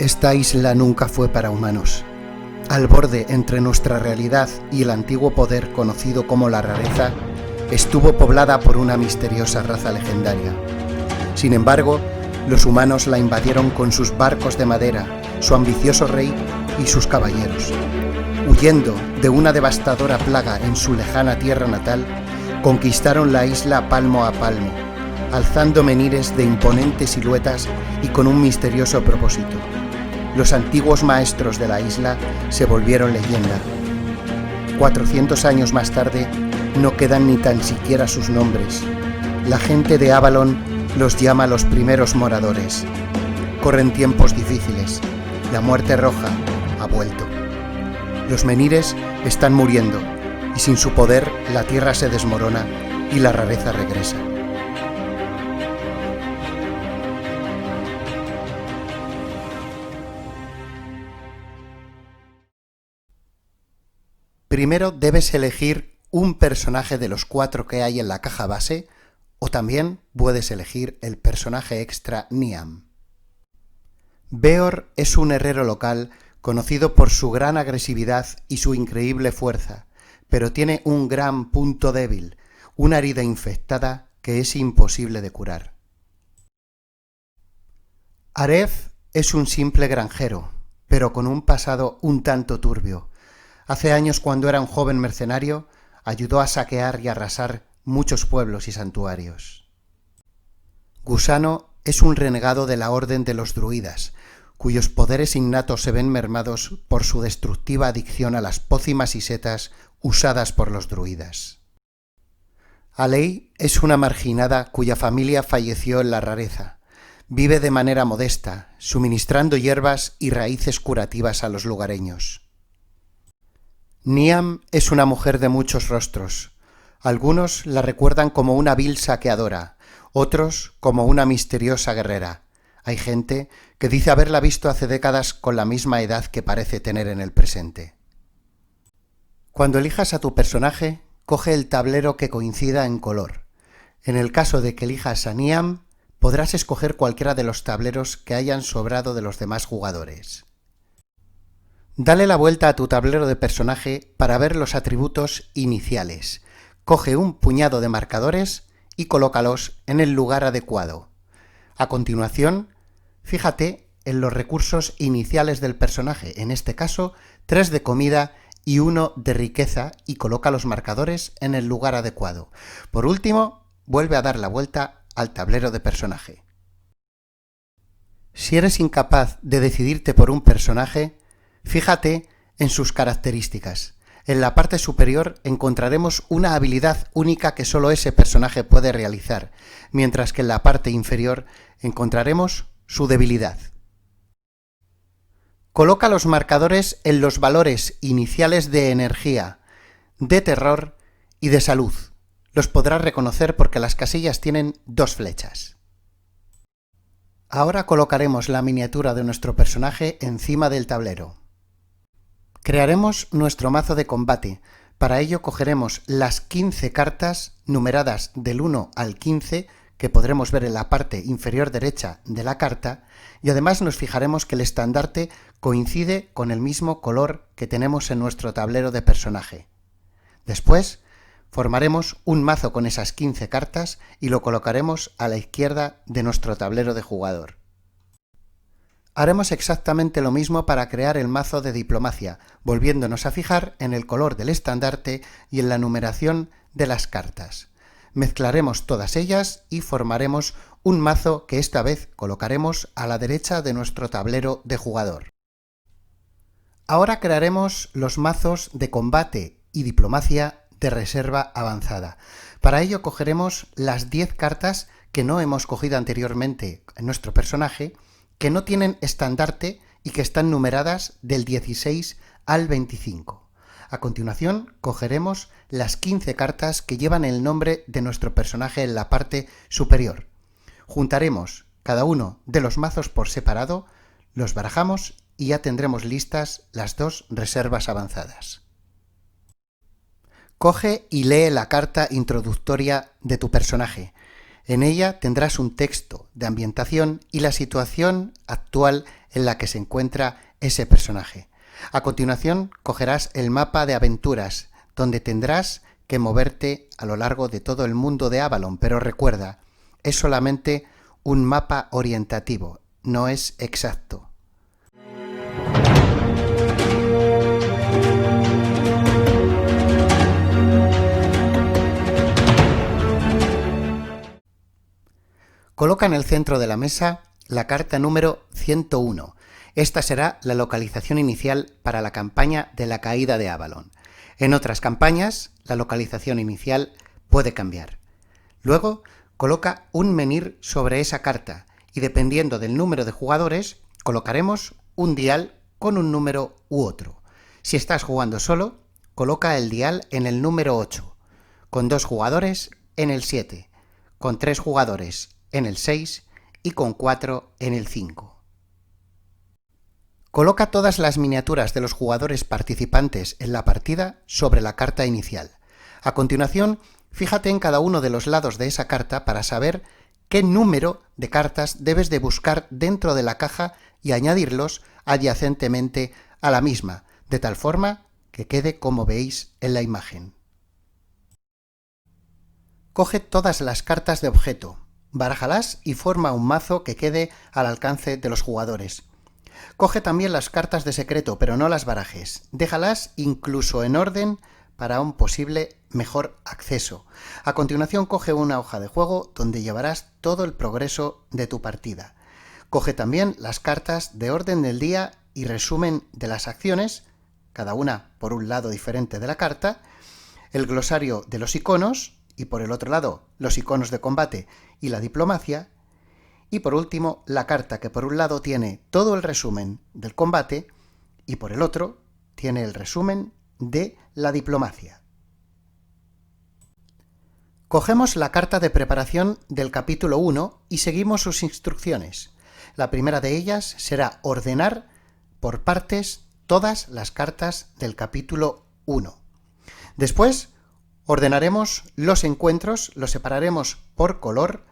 Esta isla nunca fue para humanos. Al borde entre nuestra realidad y el antiguo poder conocido como la rareza, estuvo poblada por una misteriosa raza legendaria. Sin embargo, los humanos la invadieron con sus barcos de madera, su ambicioso rey y sus caballeros. Huyendo de una devastadora plaga en su lejana tierra natal, conquistaron la isla palmo a palmo, alzando menhires de imponentes siluetas y con un misterioso propósito. Los antiguos maestros de la isla se volvieron leyenda. 400 años más tarde, no quedan ni tan siquiera sus nombres. La gente de Avalon los llama los primeros moradores. Corren tiempos difíciles. La muerte roja ha vuelto. Los menhires están muriendo, y sin su poder la tierra se desmorona y la rareza regresa. Primero debes elegir un personaje de los 4 que hay en la caja base, o también puedes elegir el personaje extra Niam. Beor es un herrero local conocido por su gran agresividad y su increíble fuerza, pero tiene un gran punto débil, una herida infectada que es imposible de curar. Aref es un simple granjero, pero con un pasado un tanto turbio. Hace años, cuando era un joven mercenario, ayudó a saquear y arrasar muchos pueblos y santuarios. Gusano es un renegado de la Orden de los Druidas, cuyos poderes innatos se ven mermados por su destructiva adicción a las pócimas y setas usadas por los druidas. Alei es una marginada cuya familia falleció en la rareza. Vive de manera modesta, suministrando hierbas y raíces curativas a los lugareños. Niam es una mujer de muchos rostros. Algunos la recuerdan como una vil saqueadora, otros como una misteriosa guerrera. Hay gente que dice haberla visto hace décadas con la misma edad que parece tener en el presente. Cuando elijas a tu personaje, coge el tablero que coincida en color. En el caso de que elijas a Niam, podrás escoger cualquiera de los tableros que hayan sobrado de los demás jugadores. Dale la vuelta a tu tablero de personaje para ver los atributos iniciales. Coge un puñado de marcadores y colócalos en el lugar adecuado. A continuación, fíjate en los recursos iniciales del personaje, en este caso 3 de comida y 1 de riqueza, y coloca los marcadores en el lugar adecuado. Por último, vuelve a dar la vuelta al tablero de personaje. Si eres incapaz de decidirte por un personaje, fíjate en sus características. En la parte superior encontraremos una habilidad única que solo ese personaje puede realizar, mientras que en la parte inferior encontraremos su debilidad. Coloca los marcadores en los valores iniciales de energía, de terror y de salud. Los podrás reconocer porque las casillas tienen 2 flechas. Ahora colocaremos la miniatura de nuestro personaje encima del tablero. Crearemos nuestro mazo de combate. Para ello cogeremos las 15 cartas numeradas del 1 al 15 que podremos ver en la parte inferior derecha de la carta, y además nos fijaremos que el estandarte coincide con el mismo color que tenemos en nuestro tablero de personaje. Después formaremos un mazo con esas 15 cartas y lo colocaremos a la izquierda de nuestro tablero de jugador. Haremos exactamente lo mismo para crear el mazo de diplomacia, volviéndonos a fijar en el color del estandarte y en la numeración de las cartas. Mezclaremos todas ellas y formaremos un mazo que esta vez colocaremos a la derecha de nuestro tablero de jugador. Ahora crearemos los mazos de combate y diplomacia de reserva avanzada. Para ello cogeremos las 10 cartas que no hemos cogido anteriormente en nuestro personaje, que no tienen estandarte y que están numeradas del 16 al 25. A continuación, cogeremos las 15 cartas que llevan el nombre de nuestro personaje en la parte superior. Juntaremos cada uno de los mazos por separado, los barajamos y ya tendremos listas las 2 reservas avanzadas. Coge y lee la carta introductoria de tu personaje. En ella tendrás un texto de ambientación y la situación actual en la que se encuentra ese personaje. A continuación, cogerás el mapa de aventuras, donde tendrás que moverte a lo largo de todo el mundo de Avalon, pero recuerda, es solamente un mapa orientativo, no es exacto. Coloca en el centro de la mesa la carta número 101. Esta será la localización inicial para la campaña de la caída de Avalon. En otras campañas, la localización inicial puede cambiar. Luego, coloca un menhir sobre esa carta y dependiendo del número de jugadores, colocaremos un dial con un número u otro. Si estás jugando solo, coloca el dial en el número 8, con 2 jugadores en el 7, con 3 jugadores en el 6 y con 4 en el 5. Coloca todas las miniaturas de los jugadores participantes en la partida sobre la carta inicial. A continuación, fíjate en cada uno de los lados de esa carta para saber qué número de cartas debes de buscar dentro de la caja y añadirlos adyacentemente a la misma, de tal forma que quede como veis en la imagen. Coge todas las cartas de objeto, barájalas y forma un mazo que quede al alcance de los jugadores. Coge también las cartas de secreto, pero no las barajes. Déjalas incluso en orden para un posible mejor acceso. A continuación, coge una hoja de juego donde llevarás todo el progreso de tu partida. Coge también las cartas de orden del día y resumen de las acciones, cada una por un lado diferente de la carta, el glosario de los iconos y por el otro lado los iconos de combate y la diplomacia, y por último la carta que por un lado tiene todo el resumen del combate y por el otro tiene el resumen de la diplomacia. Cogemos la carta de preparación del capítulo 1 y seguimos sus instrucciones. La primera de ellas será ordenar por partes todas las cartas del capítulo 1. Después ordenaremos los encuentros, los separaremos por color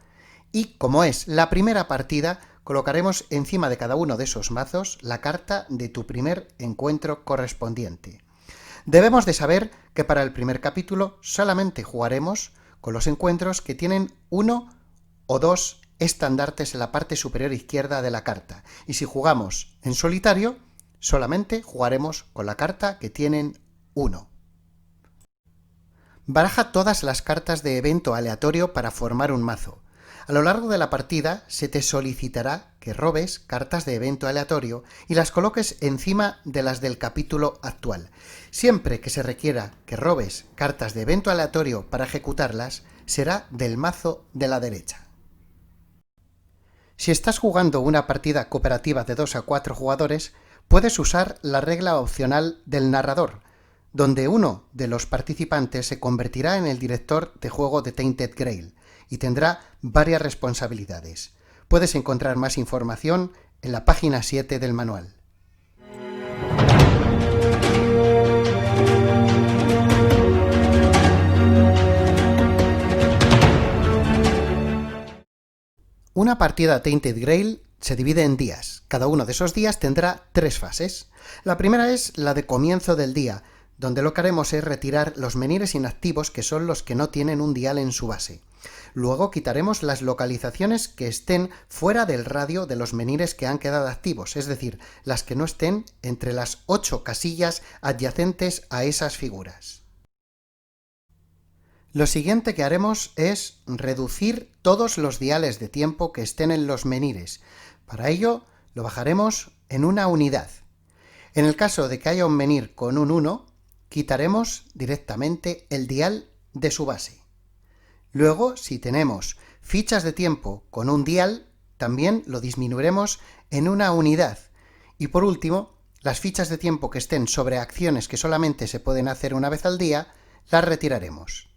y, como es la primera partida, colocaremos encima de cada uno de esos mazos la carta de tu primer encuentro correspondiente. Debemos de saber que para el primer capítulo solamente jugaremos con los encuentros que tienen 1 o 2 estandartes en la parte superior izquierda de la carta. Y si jugamos en solitario, solamente jugaremos con la carta que tienen 1. Baraja todas las cartas de evento aleatorio para formar un mazo. A lo largo de la partida se te solicitará que robes cartas de evento aleatorio y las coloques encima de las del capítulo actual. Siempre que se requiera que robes cartas de evento aleatorio para ejecutarlas, será del mazo de la derecha. Si estás jugando una partida cooperativa de 2 a 4 jugadores, puedes usar la regla opcional del narrador, donde uno de los participantes se convertirá en el director de juego de Tainted Grail y tendrá varias responsabilidades. Puedes encontrar más información en la página 7 del manual. Una partida Tainted Grail se divide en días. Cada uno de esos días tendrá 3 fases. La primera es la de comienzo del día, donde lo que haremos es retirar los menhires inactivos, que son los que no tienen un dial en su base. Luego quitaremos las localizaciones que estén fuera del radio de los menhires que han quedado activos, es decir, las que no estén entre las 8 casillas adyacentes a esas figuras. Lo siguiente que haremos es reducir todos los diales de tiempo que estén en los menhires. Para ello lo bajaremos en una unidad. En el caso de que haya un menhir con un 1, quitaremos directamente el dial de su base. Luego, si tenemos fichas de tiempo con un dial, también lo disminuiremos en una unidad. Y por último, las fichas de tiempo que estén sobre acciones que solamente se pueden hacer una vez al día, las retiraremos.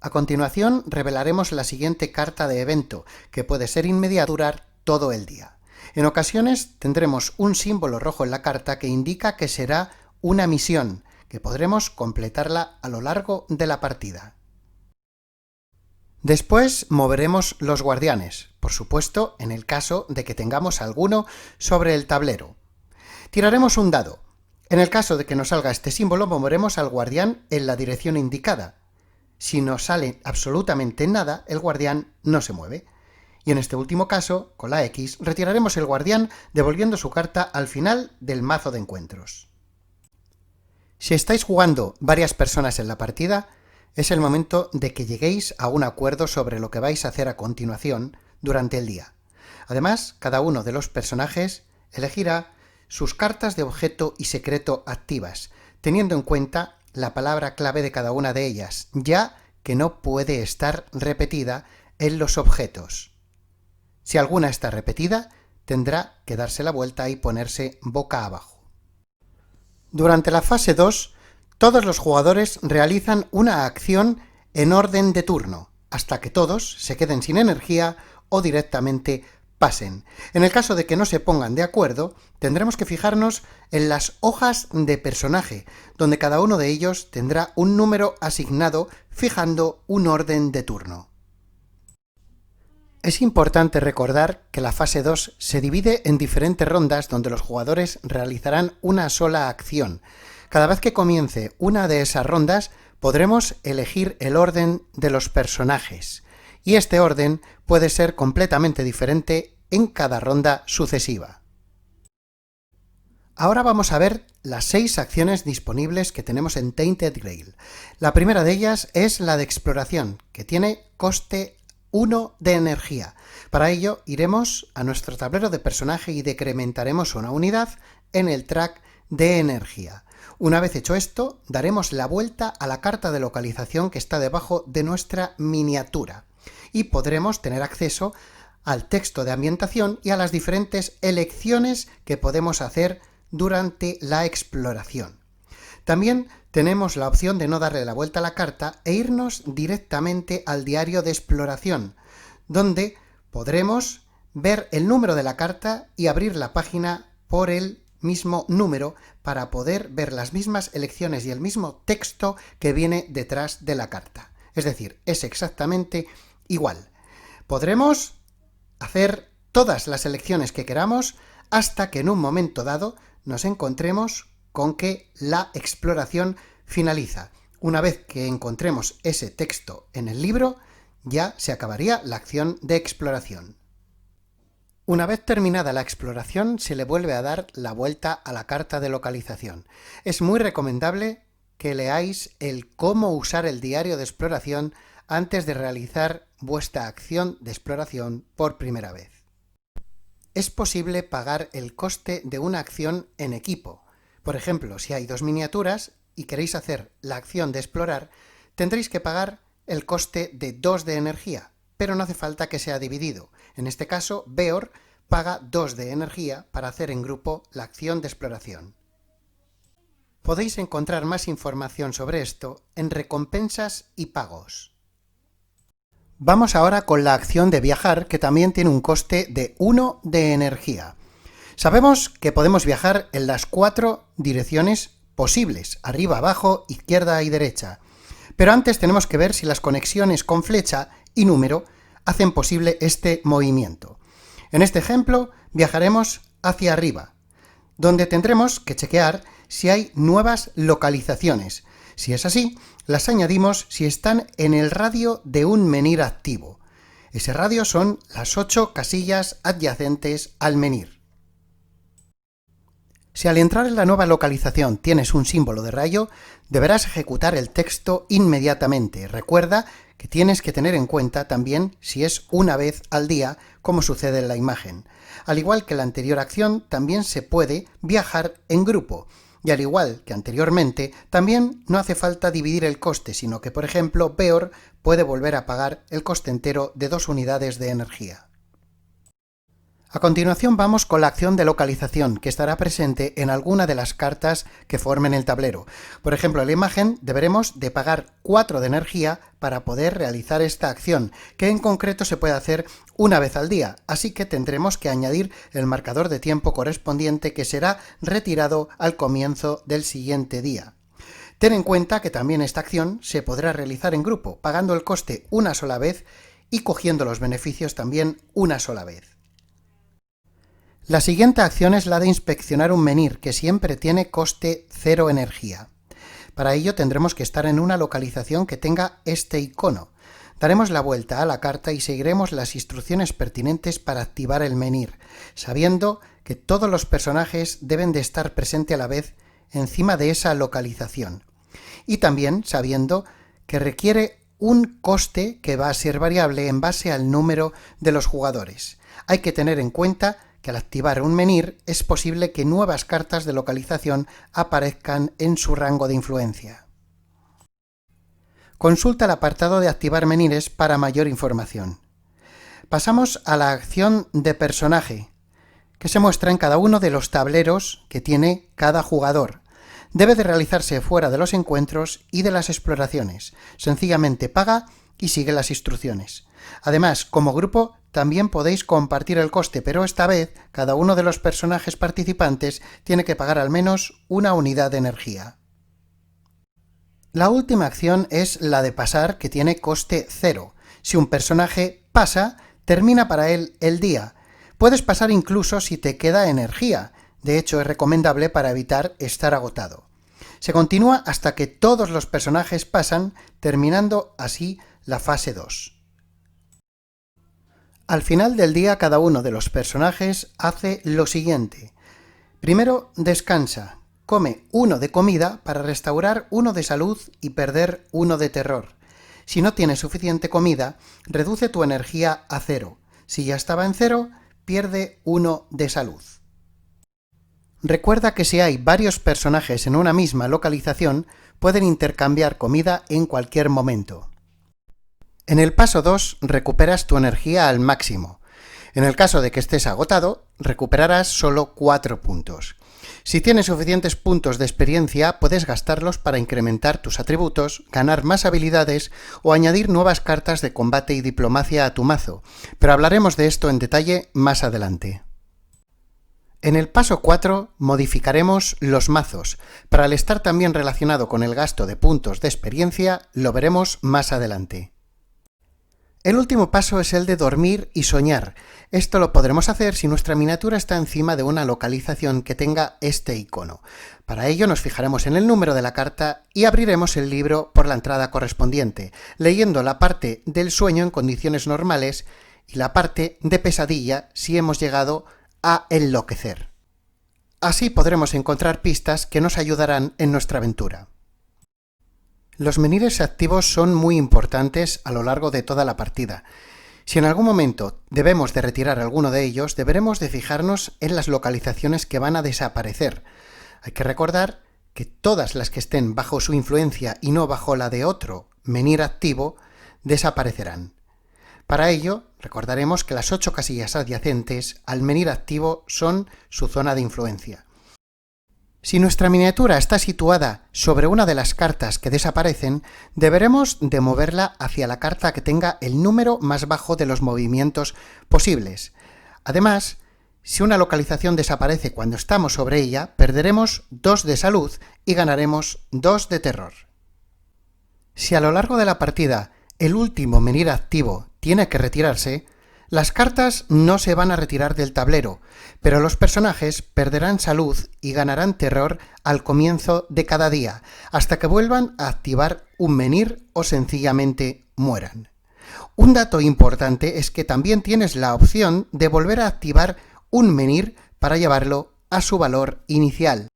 A continuación, revelaremos la siguiente carta de evento, que puede ser inmediata y durar todo el día. En ocasiones tendremos un símbolo rojo en la carta que indica que será una misión, que podremos completarla a lo largo de la partida. Después moveremos los guardianes. por supuesto, en el caso de que tengamos alguno sobre el tablero. Tiraremos un dado. En el caso de que nos salga este símbolo, moveremos al guardián en la dirección indicada. Si nos sale absolutamente nada, el guardián no se mueve. Y en este último caso, con la X, retiraremos el guardián devolviendo su carta al final del mazo de encuentros. Si estáis jugando varias personas en la partida, es el momento de que lleguéis a un acuerdo sobre lo que vais a hacer a continuación durante el día. Además, cada uno de los personajes elegirá sus cartas de objeto y secreto activas, teniendo en cuenta la palabra clave de cada una de ellas, ya que no puede estar repetida en los objetos. Si alguna está repetida, tendrá que darse la vuelta y ponerse boca abajo. Durante la fase 2, todos los jugadores realizan una acción en orden de turno, hasta que todos se queden sin energía o directamente pasen. En el caso de que no se pongan de acuerdo, tendremos que fijarnos en las hojas de personaje, donde cada uno de ellos tendrá un número asignado fijando un orden de turno. Es importante recordar que la fase 2 se divide en diferentes rondas donde los jugadores realizarán una sola acción. Cada vez que comience una de esas rondas, podremos elegir el orden de los personajes, y este orden puede ser completamente diferente en cada ronda sucesiva. Ahora vamos a ver las 6 acciones disponibles que tenemos en Tainted Grail. La primera de ellas es la de exploración, que tiene coste 1 de energía. Para ello iremos a nuestro tablero de personaje y decrementaremos una unidad en el track de energía. Una vez hecho esto, daremos la vuelta a la carta de localización que está debajo de nuestra miniatura y podremos tener acceso al texto de ambientación y a las diferentes elecciones que podemos hacer durante la exploración. También tenemos la opción de no darle la vuelta a la carta e irnos directamente al diario de exploración, donde podremos ver el número de la carta y abrir la página por el mismo número para poder ver las mismas elecciones y el mismo texto que viene detrás de la carta. Es decir, es exactamente igual. Podremos hacer todas las elecciones que queramos hasta que en un momento dado nos encontremos con que la exploración finaliza. Una vez que encontremos ese texto en el libro, ya se acabaría la acción de exploración. Una vez terminada la exploración, se le vuelve a dar la vuelta a la carta de localización. Es muy recomendable que leáis el cómo usar el diario de exploración antes de realizar vuestra acción de exploración por primera vez. Es posible pagar el coste de una acción en equipo. Por ejemplo, si hay 2 miniaturas y queréis hacer la acción de explorar, tendréis que pagar el coste de 2 de energía, pero no hace falta que sea dividido. En este caso, Beor paga 2 de energía para hacer en grupo la acción de exploración. Podéis encontrar más información sobre esto en recompensas y pagos. Vamos ahora con la acción de viajar, que también tiene un coste de 1 de energía. Sabemos que podemos viajar en las 4 direcciones posibles, arriba, abajo, izquierda y derecha. Pero antes tenemos que ver si las conexiones con flecha y número hacen posible este movimiento. En este ejemplo viajaremos hacia arriba, donde tendremos que chequear si hay nuevas localizaciones. Si es así, las añadimos si están en el radio de un menhir activo. Ese radio son las 8 casillas adyacentes al menhir. Si al entrar en la nueva localización tienes un símbolo de rayo, deberás ejecutar el texto inmediatamente. Recuerda que tienes que tener en cuenta también si es una vez al día, como sucede en la imagen. Al igual que la anterior acción, también se puede viajar en grupo. Y al igual que anteriormente, también no hace falta dividir el coste, sino que, por ejemplo, Beor puede volver a pagar el coste entero de 2 unidades de energía. A continuación vamos con la acción de localización, que estará presente en alguna de las cartas que formen el tablero. Por ejemplo, en la imagen deberemos de pagar 4 de energía para poder realizar esta acción, que en concreto se puede hacer una vez al día, así que tendremos que añadir el marcador de tiempo correspondiente que será retirado al comienzo del siguiente día. Ten en cuenta que también esta acción se podrá realizar en grupo, pagando el coste una sola vez y cogiendo los beneficios también una sola vez. La siguiente acción es la de inspeccionar un menhir, que siempre tiene coste 0 energía. Para ello tendremos que estar en una localización que tenga este icono. Daremos la vuelta a la carta y seguiremos las instrucciones pertinentes para activar el menhir, sabiendo que todos los personajes deben de estar presentes a la vez encima de esa localización. Y también sabiendo que requiere un coste que va a ser variable en base al número de los jugadores. Hay que tener en cuenta que al activar un menhir es posible que nuevas cartas de localización aparezcan en su rango de influencia. Consulta el apartado de activar menhires para mayor información. Pasamos a la acción de personaje, que se muestra en cada uno de los tableros que tiene cada jugador. Debe de realizarse fuera de los encuentros y de las exploraciones. Sencillamente paga y sigue las instrucciones. Además, como grupo, también podéis compartir el coste, pero esta vez cada uno de los personajes participantes tiene que pagar al menos una unidad de energía. La última acción es la de pasar, que tiene coste 0. Si un personaje pasa, termina para él el día. Puedes pasar incluso si te queda energía. De hecho, es recomendable para evitar estar agotado. Se continúa hasta que todos los personajes pasan, terminando así la fase 2. Al final del día, cada uno de los personajes hace lo siguiente. Primero, descansa. Come 1 de comida para restaurar 1 de salud y perder 1 de terror. Si no tienes suficiente comida, reduce tu energía a 0. Si ya estaba en 0, pierde 1 de salud. Recuerda que si hay varios personajes en una misma localización, pueden intercambiar comida en cualquier momento. En el paso 2 recuperas tu energía al máximo. En el caso de que estés agotado, recuperarás solo 4 puntos. Si tienes suficientes puntos de experiencia, puedes gastarlos para incrementar tus atributos, ganar más habilidades o añadir nuevas cartas de combate y diplomacia a tu mazo, pero hablaremos de esto en detalle más adelante. En el paso 4 modificaremos los mazos, pero al estar también relacionado con el gasto de puntos de experiencia, lo veremos más adelante. El último paso es el de dormir y soñar. Esto lo podremos hacer si nuestra miniatura está encima de una localización que tenga este icono. Para ello nos fijaremos en el número de la carta y abriremos el libro por la entrada correspondiente, leyendo la parte del sueño en condiciones normales y la parte de pesadilla si hemos llegado a enloquecer. Así podremos encontrar pistas que nos ayudarán en nuestra aventura. Los menhires activos son muy importantes a lo largo de toda la partida. Si en algún momento debemos de retirar alguno de ellos, deberemos de fijarnos en las localizaciones que van a desaparecer. Hay que recordar que todas las que estén bajo su influencia y no bajo la de otro menhir activo, desaparecerán. Para ello, recordaremos que las 8 casillas adyacentes al menhir activo son su zona de influencia. Si nuestra miniatura está situada sobre una de las cartas que desaparecen, deberemos de moverla hacia la carta que tenga el número más bajo de los movimientos posibles. Además, si una localización desaparece cuando estamos sobre ella, perderemos 2 de salud y ganaremos 2 de terror. Si a lo largo de la partida el último menhir activo tiene que retirarse, las cartas no se van a retirar del tablero, pero los personajes perderán salud y ganarán terror al comienzo de cada día, hasta que vuelvan a activar un menhir o sencillamente mueran. Un dato importante es que también tienes la opción de volver a activar un menhir para llevarlo a su valor inicial.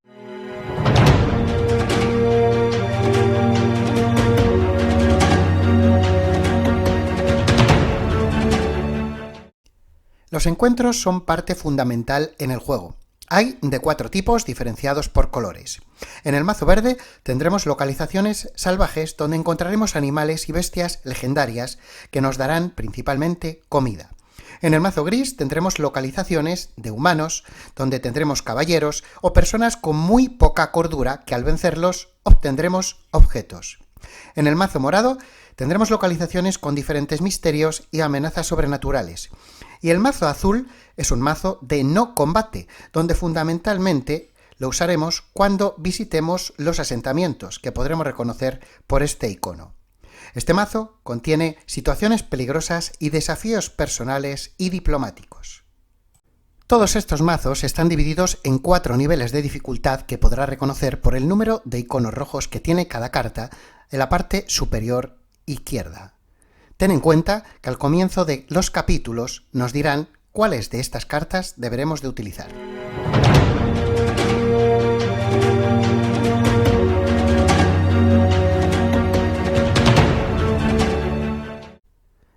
Los encuentros son parte fundamental en el juego. Hay de 4 tipos diferenciados por colores. En el mazo verde tendremos localizaciones salvajes donde encontraremos animales y bestias legendarias que nos darán principalmente comida. En el mazo gris tendremos localizaciones de humanos donde tendremos caballeros o personas con muy poca cordura que al vencerlos obtendremos objetos. En el mazo morado tendremos localizaciones con diferentes misterios y amenazas sobrenaturales. Y el mazo azul es un mazo de no combate, donde fundamentalmente lo usaremos cuando visitemos los asentamientos, que podremos reconocer por este icono. Este mazo contiene situaciones peligrosas y desafíos personales y diplomáticos. Todos estos mazos están divididos en 4 niveles de dificultad que podrás reconocer por el número de iconos rojos que tiene cada carta en la parte superior izquierda. Ten en cuenta que al comienzo de los capítulos nos dirán cuáles de estas cartas deberemos de utilizar.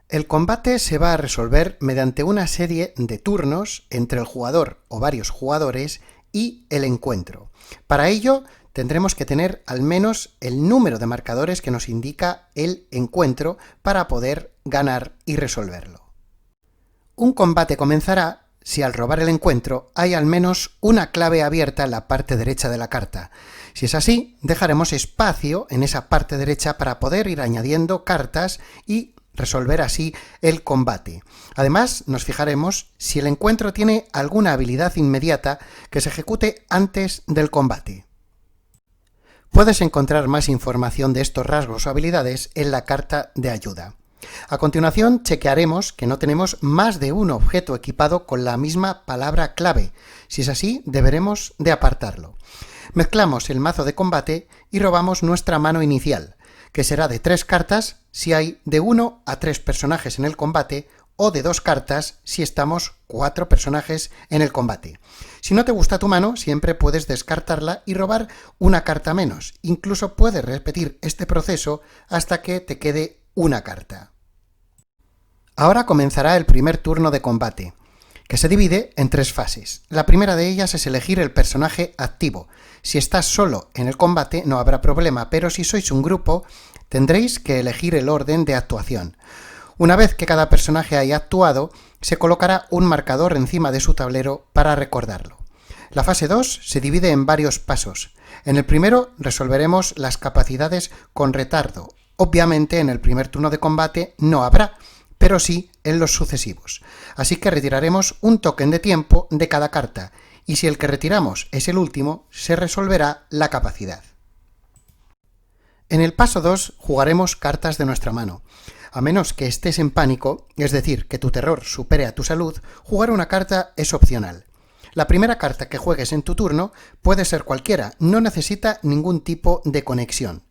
El combate se va a resolver mediante una serie de turnos entre el jugador o varios jugadores y el encuentro. Para ello tendremos que tener al menos el número de marcadores que nos indica el encuentro para poder ganar y resolverlo. Un combate comenzará si al robar el encuentro hay al menos una clave abierta en la parte derecha de la carta. Si es así, dejaremos espacio en esa parte derecha para poder ir añadiendo cartas y resolver así el combate. Además, nos fijaremos si el encuentro tiene alguna habilidad inmediata que se ejecute antes del combate. Puedes encontrar más información de estos rasgos o habilidades en la carta de ayuda. A continuación, chequearemos que no tenemos más de un objeto equipado con la misma palabra clave. Si es así, deberemos de apartarlo. Mezclamos el mazo de combate y robamos nuestra mano inicial, que será de 3 cartas si hay de 1 a 3 personajes en el combate o de 2 cartas si estamos 4 personajes en el combate. Si no te gusta tu mano, siempre puedes descartarla y robar una carta menos. Incluso puedes repetir este proceso hasta que te quede una carta. Ahora comenzará el primer turno de combate, que se divide en 3 fases. La primera de ellas es elegir el personaje activo. Si estás solo en el combate no habrá problema, pero si sois un grupo tendréis que elegir el orden de actuación. Una vez que cada personaje haya actuado, se colocará un marcador encima de su tablero para recordarlo. La fase 2 se divide en varios pasos. En el primero resolveremos las capacidades con retardo. Obviamente en el primer turno de combate no habrá, pero sí en los sucesivos. Así que retiraremos un token de tiempo de cada carta, y si el que retiramos es el último, se resolverá la capacidad. En el paso 2 jugaremos cartas de nuestra mano. A menos que estés en pánico, es decir, que tu terror supere a tu salud, jugar una carta es opcional. La primera carta que juegues en tu turno puede ser cualquiera, no necesita ningún tipo de conexión.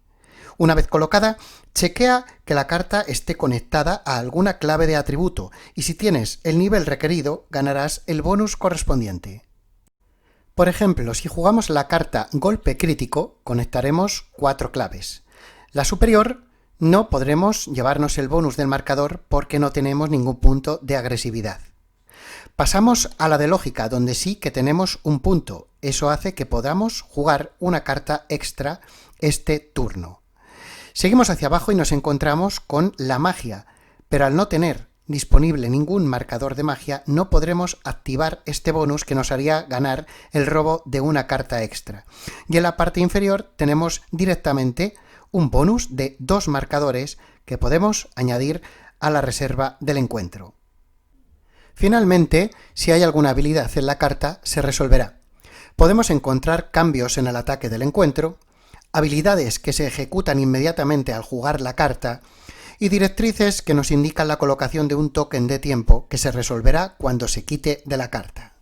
Una vez colocada, chequea que la carta esté conectada a alguna clave de atributo y si tienes el nivel requerido, ganarás el bonus correspondiente. Por ejemplo, si jugamos la carta Golpe Crítico, conectaremos 4 claves. La superior no podremos llevarnos el bonus del marcador porque no tenemos ningún punto de agresividad. Pasamos a la de lógica, donde sí que tenemos un punto. Eso hace que podamos jugar una carta extra este turno. Seguimos hacia abajo y nos encontramos con la magia, pero al no tener disponible ningún marcador de magia, no podremos activar este bonus que nos haría ganar el robo de una carta extra. Y en la parte inferior tenemos directamente un bonus de 2 marcadores que podemos añadir a la reserva del encuentro. Finalmente, si hay alguna habilidad en la carta, se resolverá. Podemos encontrar cambios en el ataque del encuentro, habilidades que se ejecutan inmediatamente al jugar la carta y directrices que nos indican la colocación de un token de tiempo que se resolverá cuando se quite de la carta.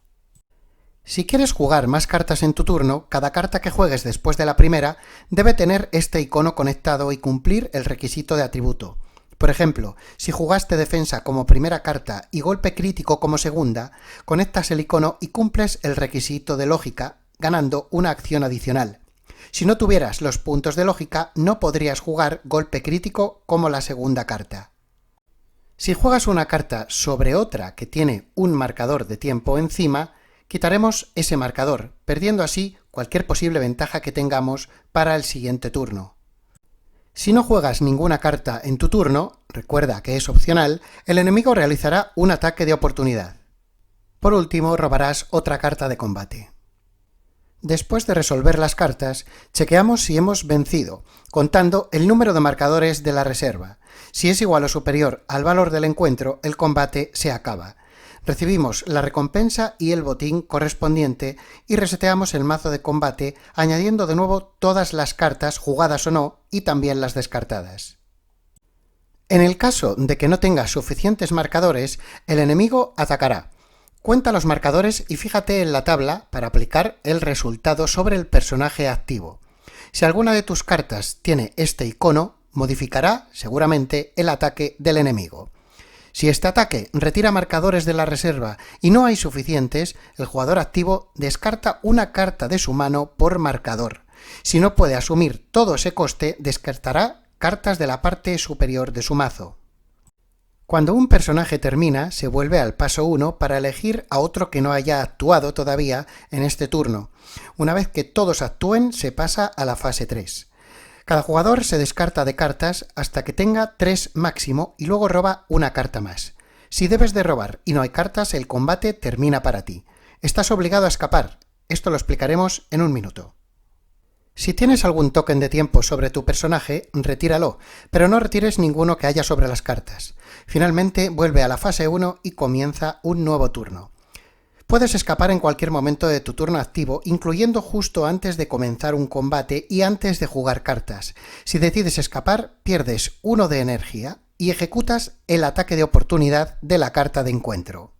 Si quieres jugar más cartas en tu turno, cada carta que juegues después de la primera debe tener este icono conectado y cumplir el requisito de atributo. Por ejemplo, si jugaste defensa como primera carta y golpe crítico como segunda, conectas el icono y cumples el requisito de lógica, ganando una acción adicional. Si no tuvieras los puntos de lógica, no podrías jugar golpe crítico como la segunda carta. Si juegas una carta sobre otra que tiene un marcador de tiempo encima, quitaremos ese marcador, perdiendo así cualquier posible ventaja que tengamos para el siguiente turno. Si no juegas ninguna carta en tu turno, recuerda que es opcional, el enemigo realizará un ataque de oportunidad. Por último, robarás otra carta de combate. Después de resolver las cartas, chequeamos si hemos vencido, contando el número de marcadores de la reserva. Si es igual o superior al valor del encuentro, el combate se acaba. Recibimos la recompensa y el botín correspondiente y reseteamos el mazo de combate añadiendo de nuevo todas las cartas, jugadas o no, y también las descartadas. En el caso de que no tengas suficientes marcadores, el enemigo atacará. Cuenta los marcadores y fíjate en la tabla para aplicar el resultado sobre el personaje activo. Si alguna de tus cartas tiene este icono, modificará seguramente el ataque del enemigo. Si este ataque retira marcadores de la reserva y no hay suficientes, el jugador activo descarta una carta de su mano por marcador. Si no puede asumir todo ese coste, descartará cartas de la parte superior de su mazo. Cuando un personaje termina, se vuelve al paso 1 para elegir a otro que no haya actuado todavía en este turno. Una vez que todos actúen, se pasa a la fase 3. Cada jugador se descarta de cartas hasta que tenga 3 máximo y luego roba una carta más. Si debes de robar y no hay cartas, el combate termina para ti. Estás obligado a escapar. Esto lo explicaremos en un minuto. Si tienes algún token de tiempo sobre tu personaje, retíralo, pero no retires ninguno que haya sobre las cartas. Finalmente, vuelve a la fase 1 y comienza un nuevo turno. Puedes escapar en cualquier momento de tu turno activo, incluyendo justo antes de comenzar un combate y antes de jugar cartas. Si decides escapar, pierdes 1 de energía y ejecutas el ataque de oportunidad de la carta de encuentro.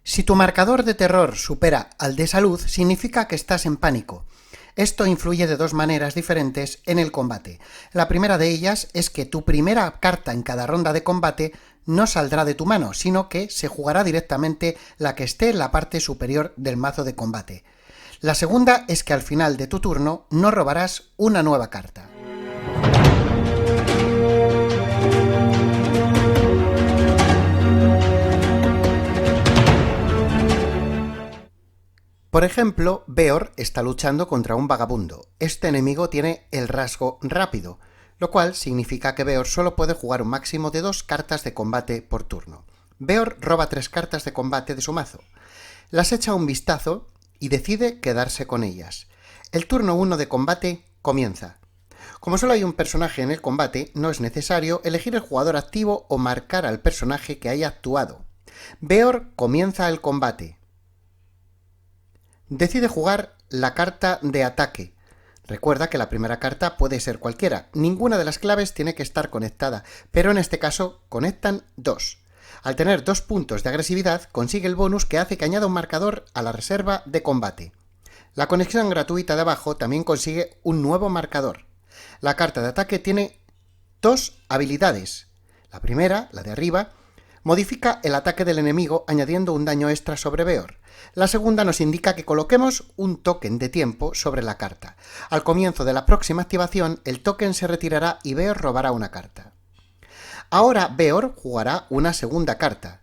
Si tu marcador de terror supera al de salud, significa que estás en pánico. Esto influye de 2 maneras diferentes en el combate. La primera de ellas es que tu primera carta en cada ronda de combate no saldrá de tu mano, sino que se jugará directamente la que esté en la parte superior del mazo de combate. La segunda es que al final de tu turno no robarás una nueva carta. Por ejemplo, Beor está luchando contra un vagabundo. Este enemigo tiene el rasgo rápido, lo cual significa que Beor solo puede jugar un máximo de 2 cartas de combate por turno. Beor roba 3 cartas de combate de su mazo. Las echa un vistazo y decide quedarse con ellas. El turno 1 de combate comienza. Como solo hay un personaje en el combate, no es necesario elegir el jugador activo o marcar al personaje que haya actuado. Beor comienza el combate. Decide jugar la carta de ataque. Recuerda que la primera carta puede ser cualquiera. Ninguna de las claves tiene que estar conectada, pero en este caso conectan 2. Al tener 2 puntos de agresividad, consigue el bonus que hace que añada un marcador a la reserva de combate. La conexión gratuita de abajo también consigue un nuevo marcador. La carta de ataque tiene 2 habilidades. La primera, la de arriba, modifica el ataque del enemigo añadiendo un daño extra sobre Beor. La segunda nos indica que coloquemos un token de tiempo sobre la carta. Al comienzo de la próxima activación, el token se retirará y Beor robará una carta. Ahora Beor jugará una segunda carta.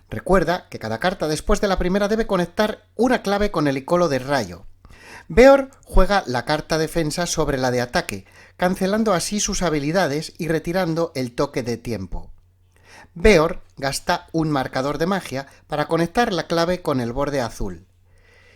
Recuerda que cada carta después de la primera debe conectar una clave con el icono de rayo. Beor juega la carta defensa sobre la de ataque, cancelando así sus habilidades y retirando el toque de tiempo. Beor gasta un marcador de magia para conectar la clave con el borde azul.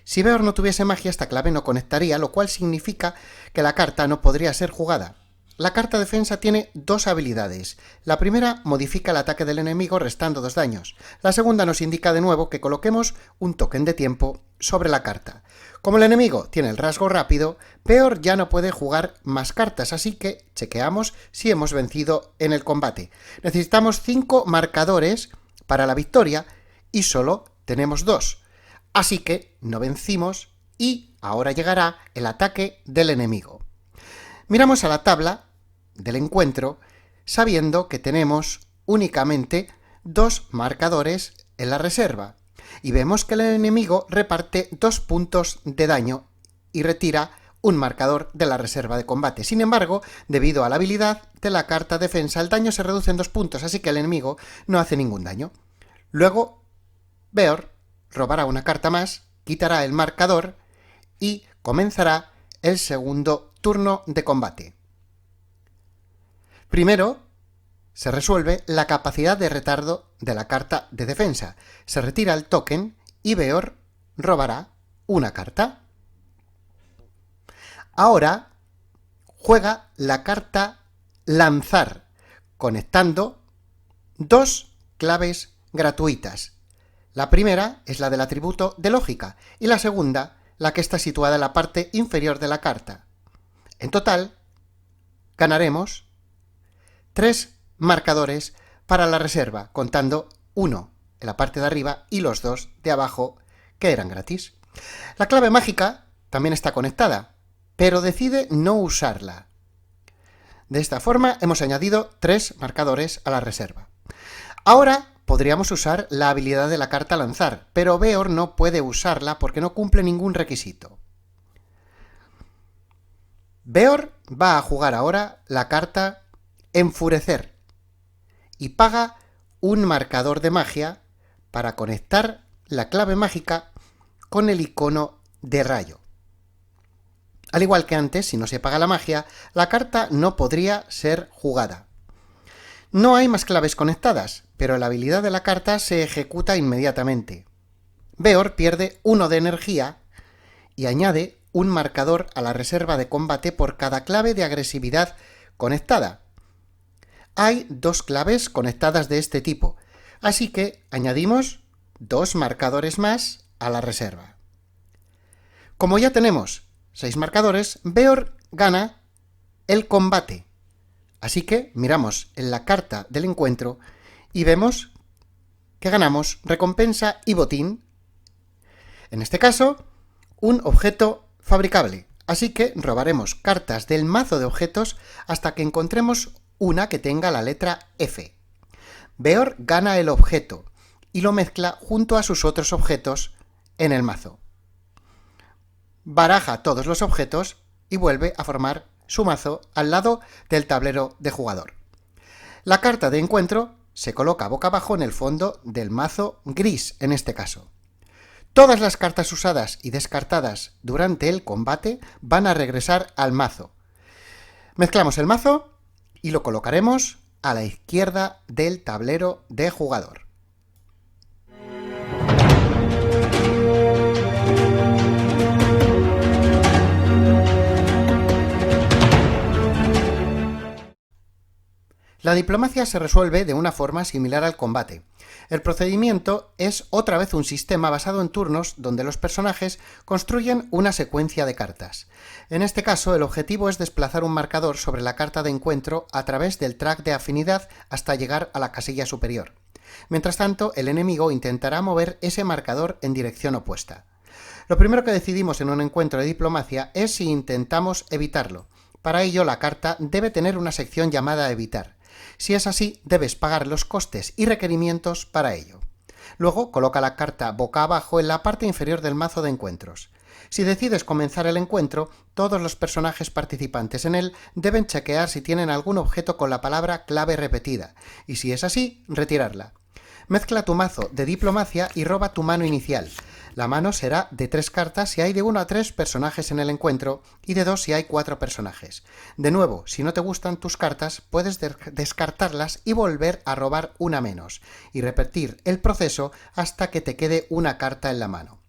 Si Beor no tuviese magia, esta clave no conectaría, lo cual significa que la carta no podría ser jugada. La carta defensa tiene 2 habilidades. La primera modifica el ataque del enemigo restando 2 daños. La segunda nos indica de nuevo que coloquemos un token de tiempo sobre la carta. Como el enemigo tiene el rasgo rápido, Beor ya no puede jugar más cartas, así que chequeamos si hemos vencido en el combate. Necesitamos 5 marcadores para la victoria y solo tenemos 2. Así que no vencimos y ahora llegará el ataque del enemigo. Miramos a la tabla del encuentro sabiendo que tenemos únicamente 2 marcadores en la reserva y vemos que el enemigo reparte 2 puntos de daño y retira un marcador de la reserva de combate. Sin embargo, debido a la habilidad de la carta defensa, el daño se reduce en 2 puntos, así que el enemigo no hace ningún daño. Luego, Beor robará una carta más, quitará el marcador y comenzará el segundo turno de combate. Primero, se resuelve la capacidad de retardo de la carta de defensa. Se retira el token y Beor robará una carta. Ahora juega la carta lanzar, conectando 2 claves gratuitas. La primera es la del atributo de lógica y la segunda la que está situada en la parte inferior de la carta. En total, ganaremos 3 marcadores para la reserva, contando uno en la parte de arriba y los dos de abajo que eran gratis. La clave mágica también está conectada, pero decide no usarla. De esta forma hemos añadido 3 marcadores a la reserva. Ahora podríamos usar la habilidad de la carta lanzar, pero Beor no puede usarla porque no cumple ningún requisito. Beor va a jugar ahora la carta Enfurecer y paga un marcador de magia para conectar la clave mágica con el icono de rayo. Al igual que antes, si no se paga la magia, la carta no podría ser jugada. No hay más claves conectadas, pero la habilidad de la carta se ejecuta inmediatamente. Beor pierde 1 de energía y añade un marcador a la reserva de combate por cada clave de agresividad conectada. Hay 2 claves conectadas de este tipo, así que añadimos 2 marcadores más a la reserva. Como ya tenemos 6 marcadores, Beor gana el combate. Así que miramos en la carta del encuentro y vemos que ganamos recompensa y botín. En este caso, un objeto fabricable. Así que robaremos cartas del mazo de objetos hasta que encontremos una que tenga la letra F. Beor gana el objeto y lo mezcla junto a sus otros objetos en el mazo. Baraja todos los objetos y vuelve a formar su mazo al lado del tablero de jugador. La carta de encuentro se coloca boca abajo en el fondo del mazo gris, en este caso. Todas las cartas usadas y descartadas durante el combate van a regresar al mazo. Mezclamos el mazo y lo colocaremos a la izquierda del tablero de jugador. La diplomacia se resuelve de una forma similar al combate. El procedimiento es otra vez un sistema basado en turnos donde los personajes construyen una secuencia de cartas. En este caso, el objetivo es desplazar un marcador sobre la carta de encuentro a través del track de afinidad hasta llegar a la casilla superior. Mientras tanto, el enemigo intentará mover ese marcador en dirección opuesta. Lo primero que decidimos en un encuentro de diplomacia es si intentamos evitarlo. Para ello, la carta debe tener una sección llamada Evitar. Si es así, debes pagar los costes y requerimientos para ello. Luego, coloca la carta boca abajo en la parte inferior del mazo de encuentros. Si decides comenzar el encuentro, todos los personajes participantes en él deben chequear si tienen algún objeto con la palabra clave repetida, y si es así, retirarla. Mezcla tu mazo de diplomacia y roba tu mano inicial. La mano será de 3 cartas si hay de 1 a 3 personajes en el encuentro y de 2 si hay 4 personajes. De nuevo, si no te gustan tus cartas, puedes descartarlas y volver a robar una menos, y repetir el proceso hasta que te quede una carta en la mano.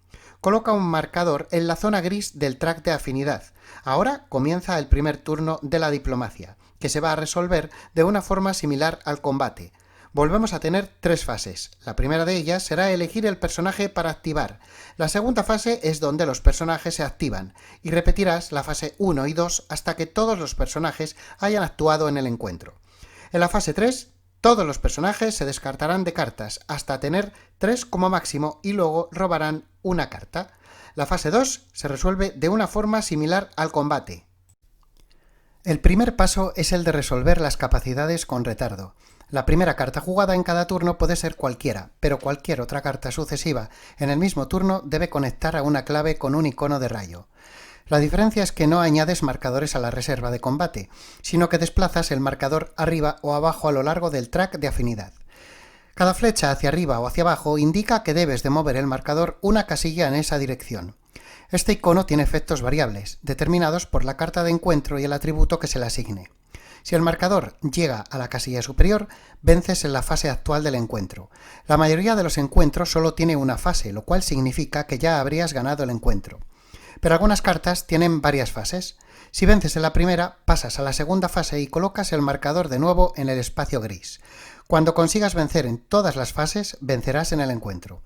Coloca un marcador en la zona gris del track de afinidad. Ahora comienza el primer turno de la diplomacia, que se va a resolver de una forma similar al combate. Volvemos a tener 3 fases. La primera de ellas será elegir el personaje para activar. La segunda fase es donde los personajes se activan, y repetirás la fase 1 y 2 hasta que todos los personajes hayan actuado en el encuentro. En la fase 3, todos los personajes se descartarán de cartas hasta tener 3 como máximo y luego robarán una carta. La fase 2 se resuelve de una forma similar al combate. El primer paso es el de resolver las capacidades con retardo. La primera carta jugada en cada turno puede ser cualquiera, pero cualquier otra carta sucesiva en el mismo turno debe conectar a una clave con un icono de rayo. La diferencia es que no añades marcadores a la reserva de combate, sino que desplazas el marcador arriba o abajo a lo largo del track de afinidad. Cada flecha hacia arriba o hacia abajo indica que debes de mover el marcador una casilla en esa dirección. Este icono tiene efectos variables, determinados por la carta de encuentro y el atributo que se le asigne. Si el marcador llega a la casilla superior, vences en la fase actual del encuentro. La mayoría de los encuentros solo tiene una fase, lo cual significa que ya habrías ganado el encuentro. Pero algunas cartas tienen varias fases. Si vences en la primera, pasas a la segunda fase y colocas el marcador de nuevo en el espacio gris. Cuando consigas vencer en todas las fases, vencerás en el encuentro.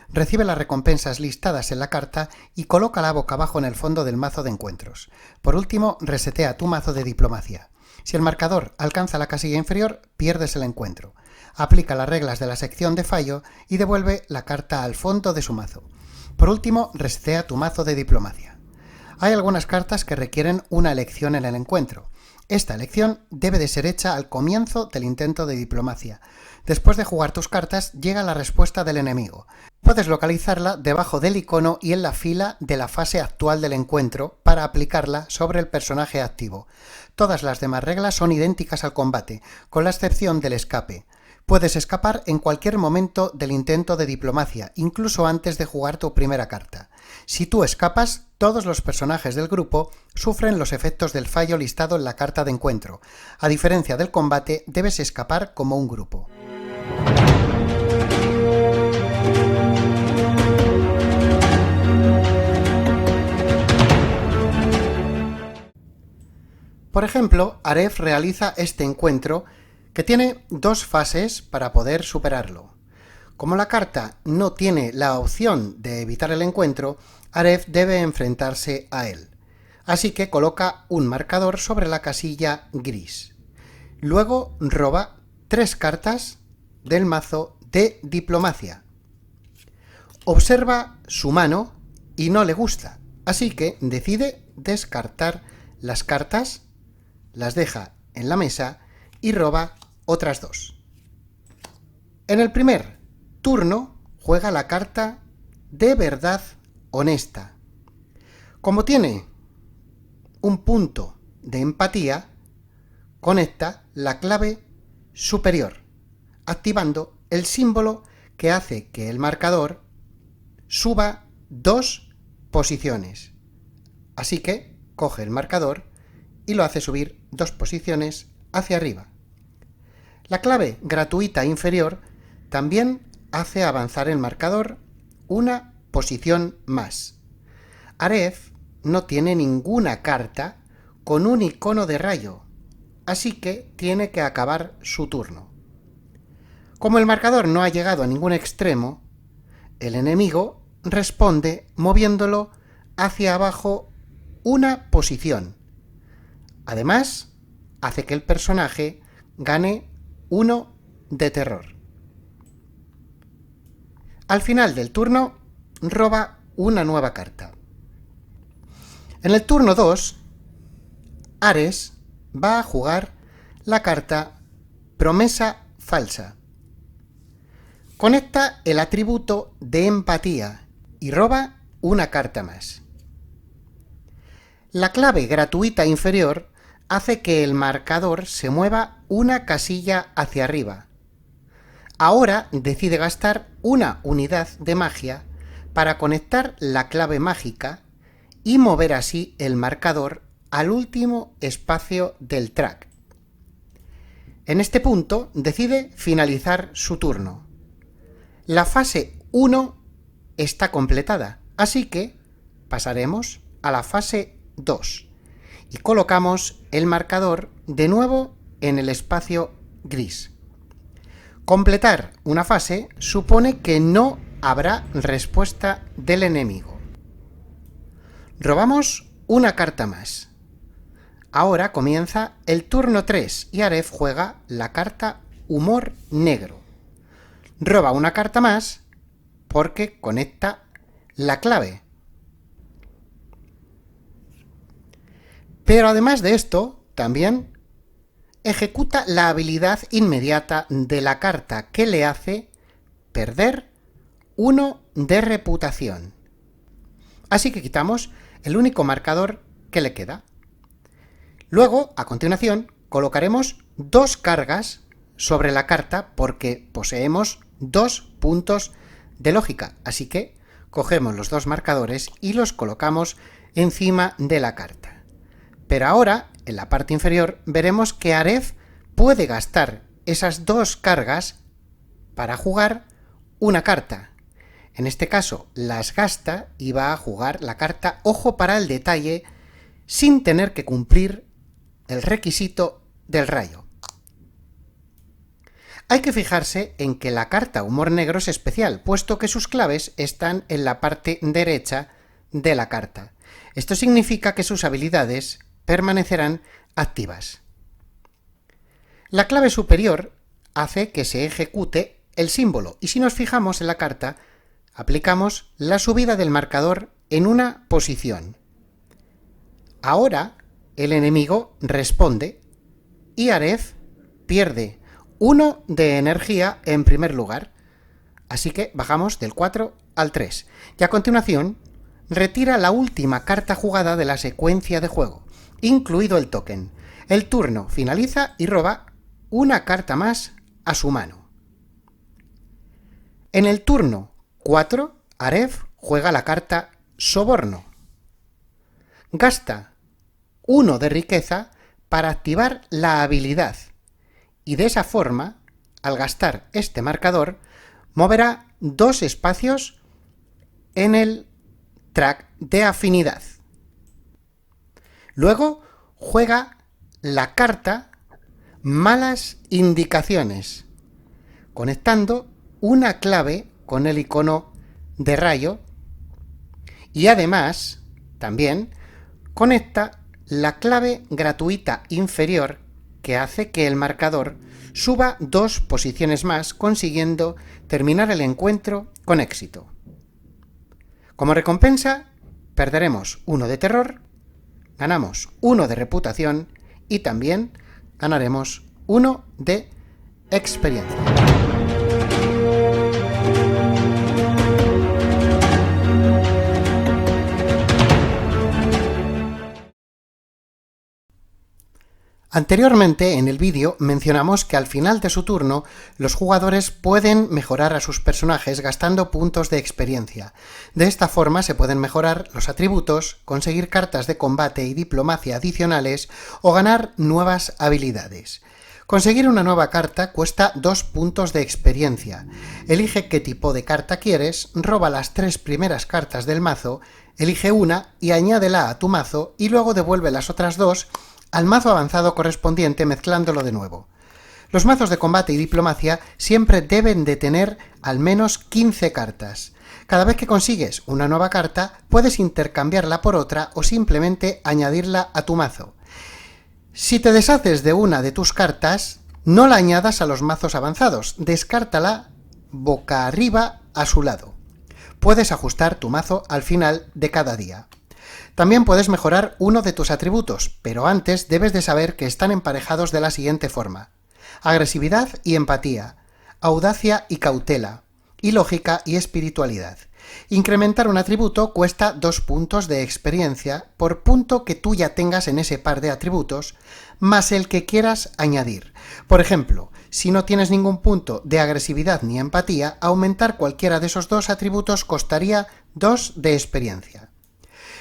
Recibe las recompensas listadas en la carta y colócala boca abajo en el fondo del mazo de encuentros. Por último, resetea tu mazo de diplomacia. Si el marcador alcanza la casilla inferior, pierdes el encuentro. Aplica las reglas de la sección de fallo y devuelve la carta al fondo de su mazo. Por último, resetea tu mazo de diplomacia. Hay algunas cartas que requieren una elección en el encuentro. Esta elección debe de ser hecha al comienzo del intento de diplomacia. Después de jugar tus cartas, llega la respuesta del enemigo. Puedes localizarla debajo del icono y en la fila de la fase actual del encuentro para aplicarla sobre el personaje activo. Todas las demás reglas son idénticas al combate, con la excepción del escape. Puedes escapar en cualquier momento del intento de diplomacia, incluso antes de jugar tu primera carta. Si tú escapas, todos los personajes del grupo sufren los efectos del fallo listado en la carta de encuentro. A diferencia del combate, debes escapar como un grupo. Por ejemplo, Aref realiza este encuentro que tiene dos fases para poder superarlo. Como la carta no tiene la opción de evitar el encuentro, Aref debe enfrentarse a él. Así que coloca un marcador sobre la casilla gris. Luego roba 3 cartas del mazo de diplomacia. Observa su mano y no le gusta, así que decide descartar las cartas, las deja en la mesa y roba otras 2. En el primer turno juega la carta de verdad honesta. Como tiene un punto de empatía, conecta la clave superior, activando el símbolo que hace que el marcador suba 2 posiciones. Así que coge el marcador y lo hace subir 2 posiciones hacia arriba. La clave gratuita inferior también hace avanzar el marcador una posición más. Aref no tiene ninguna carta con un icono de rayo, así que tiene que acabar su turno. Como el marcador no ha llegado a ningún extremo, el enemigo responde moviéndolo hacia abajo una posición. Además, hace que el personaje gane 1 de terror. Al final del turno, roba una nueva carta. En el turno 2, Ares va a jugar la carta Promesa Falsa. Conecta el atributo de empatía y roba una carta más. La clave gratuita inferior hace que el marcador se mueva una casilla hacia arriba. Ahora decide gastar una unidad de magia para conectar la clave mágica y mover así el marcador al último espacio del track. En este punto decide finalizar su turno. La fase 1 está completada, así que pasaremos a la fase 2 y colocamos el marcador de nuevo en el espacio gris. Completar una fase supone que no habrá respuesta del enemigo. Robamos una carta más. Ahora comienza el turno 3 y Aref juega la carta Humor Negro. Roba una carta más porque conecta la clave. Pero además de esto, también ejecuta la habilidad inmediata de la carta que le hace perder 1 de reputación. Así que quitamos el único marcador que le queda. Luego, a continuación, colocaremos 2 cargas sobre la carta porque poseemos 2 puntos de lógica. Así que cogemos los 2 marcadores y los colocamos encima de la carta. Pero ahora, en la parte inferior, veremos que Aref puede gastar esas 2 cargas para jugar una carta. En este caso, las gasta y va a jugar la carta Ojo para el Detalle sin tener que cumplir el requisito del rayo. Hay que fijarse en que la carta Humor Negro es especial, puesto que sus claves están en la parte derecha de la carta. Esto significa que sus habilidades permanecerán activas. La clave superior hace que se ejecute el símbolo, y si nos fijamos en la carta, aplicamos la subida del marcador en una posición. Ahora el enemigo responde y Aref pierde 1 de energía en primer lugar. Así que bajamos del 4 al 3. Y a continuación retira la última carta jugada de la secuencia de juego, incluido el token. El turno finaliza y roba una carta más a su mano. En el turno 4, Aref juega la carta Soborno. Gasta 1 de riqueza para activar la habilidad y de esa forma, al gastar este marcador, moverá 2 espacios en el track de afinidad. Luego juega la carta Malas Indicaciones, conectando una clave con el icono de rayo y además también conecta la clave gratuita inferior que hace que el marcador suba 2 posiciones más, consiguiendo terminar el encuentro con éxito. Como recompensa, perderemos 1 de terror, ganamos 1 de reputación y también ganaremos 1 de experiencia. Anteriormente, en el vídeo, mencionamos que al final de su turno, los jugadores pueden mejorar a sus personajes gastando puntos de experiencia. De esta forma se pueden mejorar los atributos, conseguir cartas de combate y diplomacia adicionales o ganar nuevas habilidades. Conseguir una nueva carta cuesta 2 puntos de experiencia. Elige qué tipo de carta quieres, roba las 3 primeras cartas del mazo, elige una y añádela a tu mazo y luego devuelve las otras 2 al mazo avanzado correspondiente mezclándolo de nuevo. Los mazos de combate y diplomacia siempre deben de tener al menos 15 cartas. Cada vez que consigues una nueva carta, puedes intercambiarla por otra o simplemente añadirla a tu mazo. Si te deshaces de una de tus cartas, no la añadas a los mazos avanzados, descártala boca arriba a su lado. Puedes ajustar tu mazo al final de cada día. También puedes mejorar uno de tus atributos, pero antes debes de saber que están emparejados de la siguiente forma: agresividad y empatía, audacia y cautela, y lógica y espiritualidad. Incrementar un atributo cuesta 2 puntos de experiencia por punto que tú ya tengas en ese par de atributos, más el que quieras añadir. Por ejemplo, si no tienes ningún punto de agresividad ni empatía, aumentar cualquiera de esos 2 atributos costaría 2 de experiencia.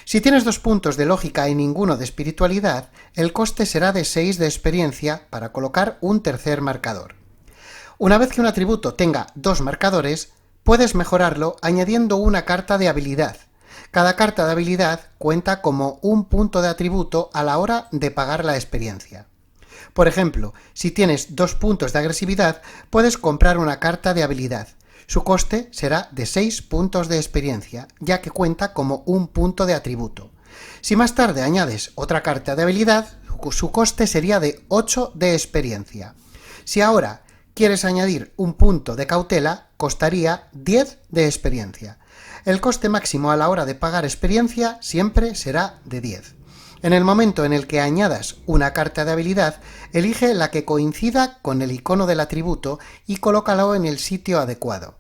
Si tienes 2 puntos de lógica y ninguno de espiritualidad, el coste será de 6 de experiencia para colocar un tercer marcador. Una vez que un atributo tenga 2 marcadores, puedes mejorarlo añadiendo una carta de habilidad. Cada carta de habilidad cuenta como un punto de atributo a la hora de pagar la experiencia. Por ejemplo, si tienes 2 puntos de agresividad, puedes comprar una carta de habilidad. Su coste será de 6 puntos de experiencia, ya que cuenta como un punto de atributo. Si más tarde añades otra carta de habilidad, su coste sería de 8 de experiencia. Si ahora quieres añadir un punto de cautela, costaría 10 de experiencia. El coste máximo a la hora de pagar experiencia siempre será de 10. En el momento en el que añadas una carta de habilidad, elige la que coincida con el icono del atributo y colócalo en el sitio adecuado.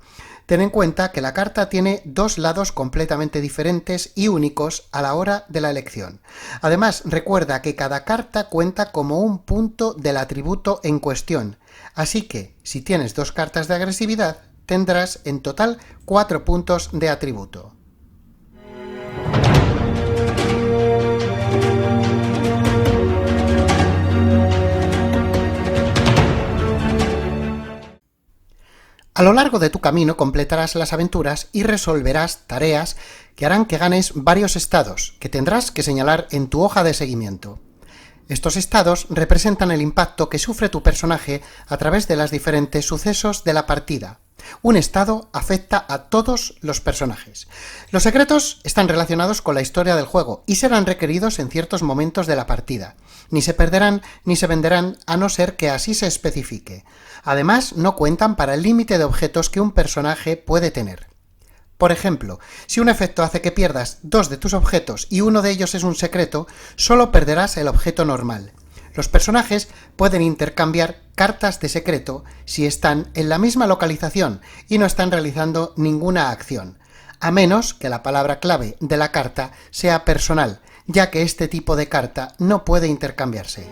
Ten en cuenta que la carta tiene 2 lados completamente diferentes y únicos a la hora de la elección. Además, recuerda que cada carta cuenta como un punto del atributo en cuestión, así que si tienes 2 cartas de agresividad, tendrás en total 4 puntos de atributo. A lo largo de tu camino completarás las aventuras y resolverás tareas que harán que ganes varios estados, que tendrás que señalar en tu hoja de seguimiento. Estos estados representan el impacto que sufre tu personaje a través de los diferentes sucesos de la partida. Un estado afecta a todos los personajes. Los secretos están relacionados con la historia del juego y serán requeridos en ciertos momentos de la partida. Ni se perderán ni se venderán a no ser que así se especifique. Además, no cuentan para el límite de objetos que un personaje puede tener. Por ejemplo, si un efecto hace que pierdas 2 de tus objetos y uno de ellos es un secreto, solo perderás el objeto normal. Los personajes pueden intercambiar cartas de secreto si están en la misma localización y no están realizando ninguna acción, a menos que la palabra clave de la carta sea personal, ya que este tipo de carta no puede intercambiarse.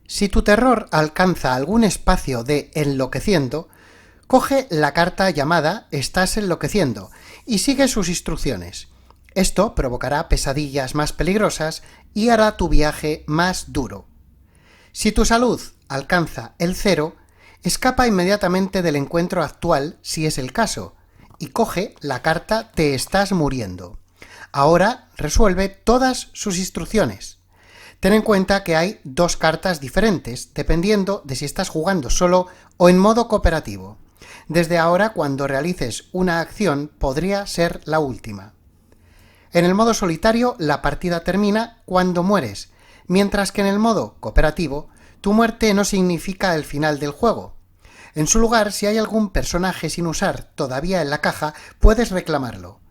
Si tu terror alcanza algún espacio de enloqueciendo, coge la carta llamada Estás enloqueciendo y sigue sus instrucciones. Esto provocará pesadillas más peligrosas y hará tu viaje más duro. Si tu salud alcanza el 0, escapa inmediatamente del encuentro actual si es el caso, y coge la carta Te estás muriendo. Ahora resuelve todas sus instrucciones. Ten en cuenta que hay 2 cartas diferentes, dependiendo de si estás jugando solo o en modo cooperativo. Desde ahora, cuando realices una acción, podría ser la última. En el modo solitario, la partida termina cuando mueres, mientras que en el modo cooperativo, tu muerte no significa el final del juego. En su lugar, si hay algún personaje sin usar todavía en la caja, puedes reclamarlo.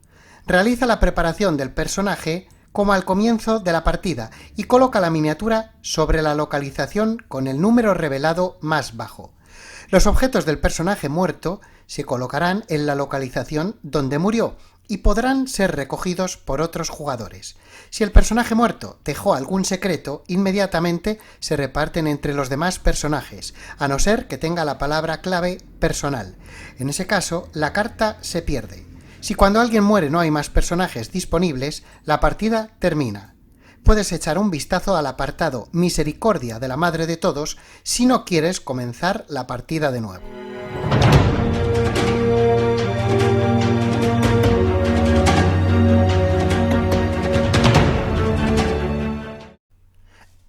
Realiza la preparación del personaje como al comienzo de la partida y coloca la miniatura sobre la localización con el número revelado más bajo. Los objetos del personaje muerto se colocarán en la localización donde murió y podrán ser recogidos por otros jugadores. Si el personaje muerto dejó algún secreto, inmediatamente se reparten entre los demás personajes, a no ser que tenga la palabra clave personal. En ese caso, la carta se pierde. Si cuando alguien muere no hay más personajes disponibles, la partida termina. Puedes echar un vistazo al apartado Misericordia de la Madre de Todos si no quieres comenzar la partida de nuevo.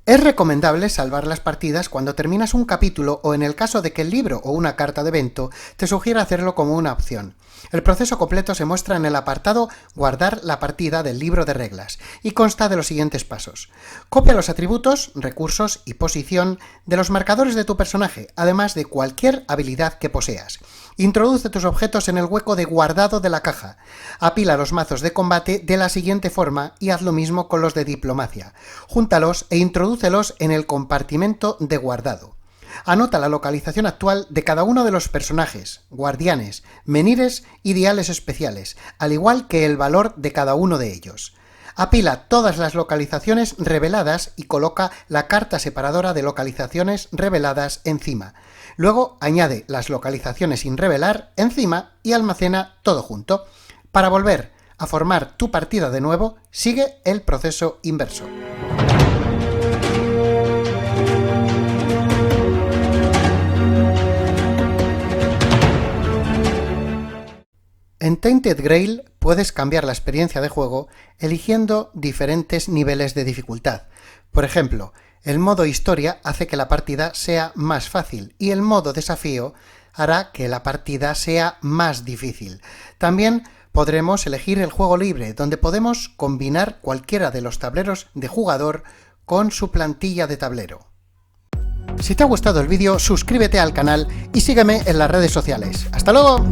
Es recomendable salvar las partidas cuando terminas un capítulo o en el caso de que el libro o una carta de evento te sugiera hacerlo como una opción. El proceso completo se muestra en el apartado Guardar la partida del libro de reglas y consta de los siguientes pasos. Copia los atributos, recursos y posición de los marcadores de tu personaje, además de cualquier habilidad que poseas. Introduce tus objetos en el hueco de guardado de la caja. Apila los mazos de combate de la siguiente forma y haz lo mismo con los de diplomacia. Júntalos e introdúcelos en el compartimento de guardado. Anota la localización actual de cada uno de los personajes, guardianes, menires y diales especiales, al igual que el valor de cada uno de ellos. Apila todas las localizaciones reveladas y coloca la carta separadora de localizaciones reveladas encima. Luego añade las localizaciones sin revelar encima y almacena todo junto. Para volver a formar tu partida de nuevo, sigue el proceso inverso. En Tainted Grail puedes cambiar la experiencia de juego eligiendo diferentes niveles de dificultad. Por ejemplo, el modo historia hace que la partida sea más fácil y el modo desafío hará que la partida sea más difícil. También podremos elegir el juego libre, donde podemos combinar cualquiera de los tableros de jugador con su plantilla de tablero. Si te ha gustado el vídeo, suscríbete al canal y sígueme en las redes sociales. ¡Hasta luego!